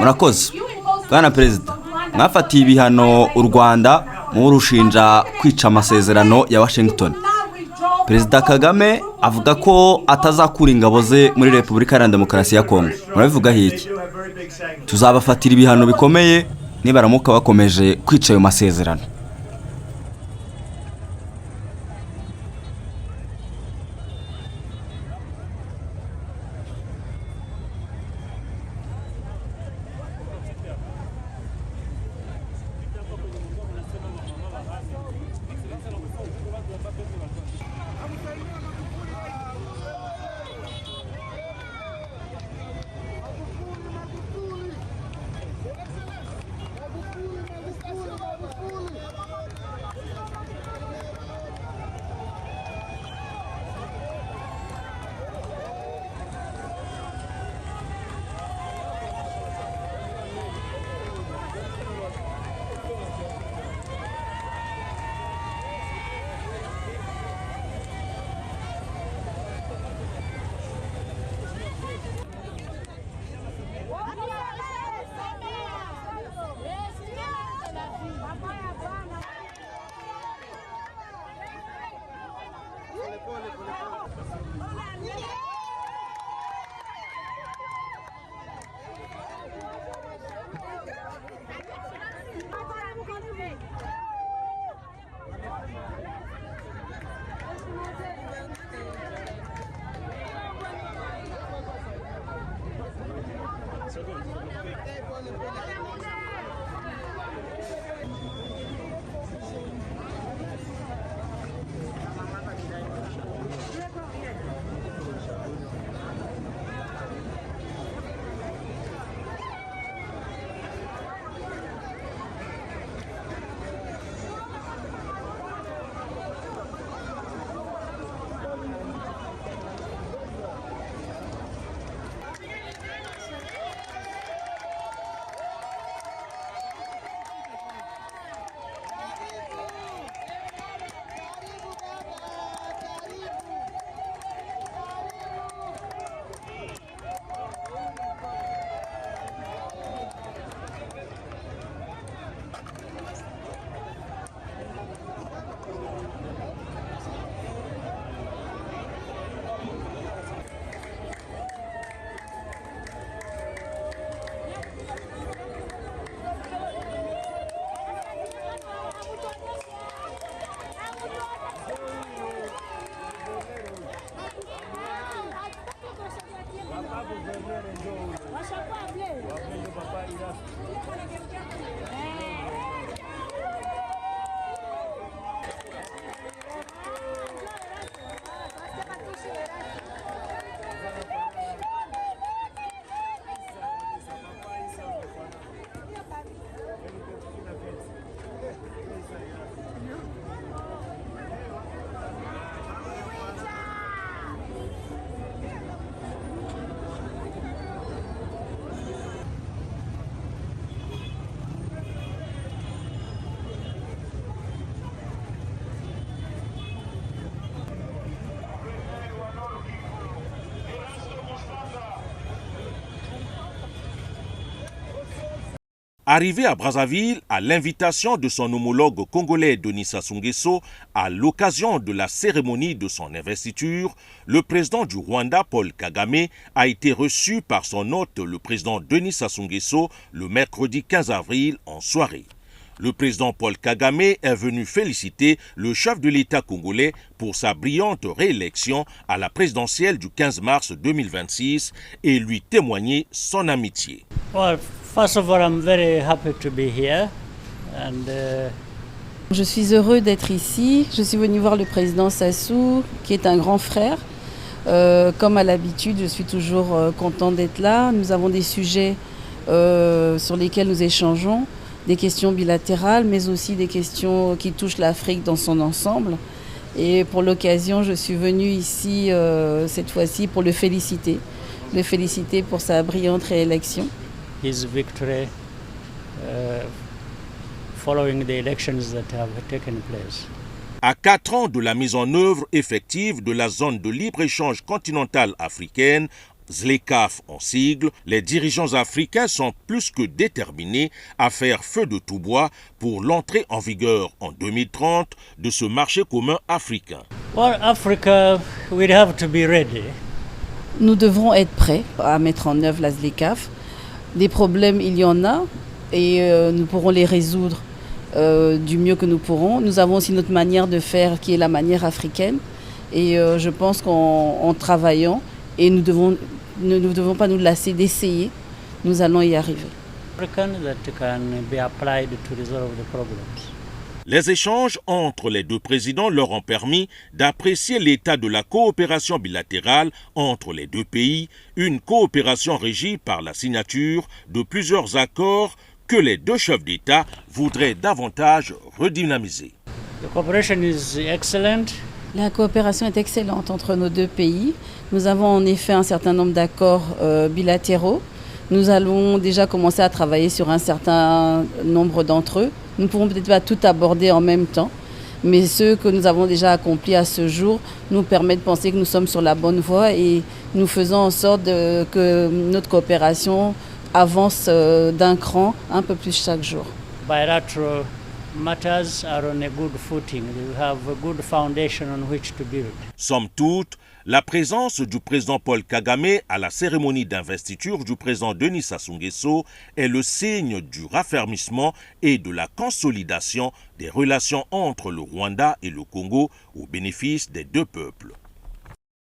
murakoze bwana perezida mwafatiye ibihano u Rwanda murushinja kwica amasezerano ya Washington. Perezida Kagame avuga ko atazakura ingabo ze muri Repubulika Iharanira Demokarasi ya Kongo. Murabivuga iki? Tuzabafatira ibihano bikomeye nibaramuka bakomeje kwica ayo masezerano. Arrivé à Brazzaville à l'invitation de son homologue congolais Denis Sassou Nguesso à l'occasion de la cérémonie de son investiture, le président du Rwanda Paul Kagame a été reçu par son hôte le président Denis Sassou Nguesso le mercredi 15 avril en soirée. Le président Paul Kagame est venu féliciter le chef de l'État congolais pour sa brillante réélection à la présidentielle du 15 mars 2026 et lui témoigner son amitié. Well, first of all, I'm very happy to be here. Je suis heureux d'être ici. Je suis venu voir le président Sassou, qui est un grand frère. Comme à l'habitude, je suis toujours content d'être là. Nous avons des sujets sur lesquels nous échangeons, des questions bilatérales, mais aussi des questions qui touchent l'Afrique dans son ensemble. Et pour l'occasion, je suis venue ici cette fois-ci pour le féliciter pour sa brillante réélection. His victory following the elections that have taken place. À 4 ans de la mise en œuvre effective de la zone de libre-échange continentale africaine, ZLECAf en sigle, les dirigeants africains sont plus que déterminés à faire feu de tout bois pour l'entrée en vigueur en 2030 de ce marché commun africain. For Africa, we have to be ready. Nous devrons être prêts à mettre en œuvre la ZLECAf. Des problèmes, il y en a et nous pourrons les résoudre du mieux que nous pourrons. Nous avons aussi notre manière de faire qui est la manière africaine et je pense qu'en travaillant, et nous ne devons pas nous lasser d'essayer, nous allons y arriver. African that can be applied to resolve the problems. Les échanges entre les deux présidents leur ont permis d'apprécier l'état de la coopération bilatérale entre les deux pays, une coopération régie par la signature de plusieurs accords que les deux chefs d'État voudraient davantage redynamiser. The cooperation is excellent. La coopération est excellente entre nos deux pays. Nous avons en effet un certain nombre d'accords bilatéraux. Nous allons déjà commencer à travailler sur un certain nombre d'entre eux. Nous ne pourrons peut-être pas tout aborder en même temps, mais ceux que nous avons déjà accomplis à ce jour nous permettent de penser que nous sommes sur la bonne voie et nous faisons en sorte que notre coopération avance d'un cran un peu plus chaque jour. Bilateral matters are on a good footing. We have a good foundation on which to build. Somme toute, la présence du président Paul Kagame à la cérémonie d'investiture du président Denis Sassou Nguesso est le signe du raffermissement et de la consolidation des relations entre le Rwanda et le Congo au bénéfice des deux peuples.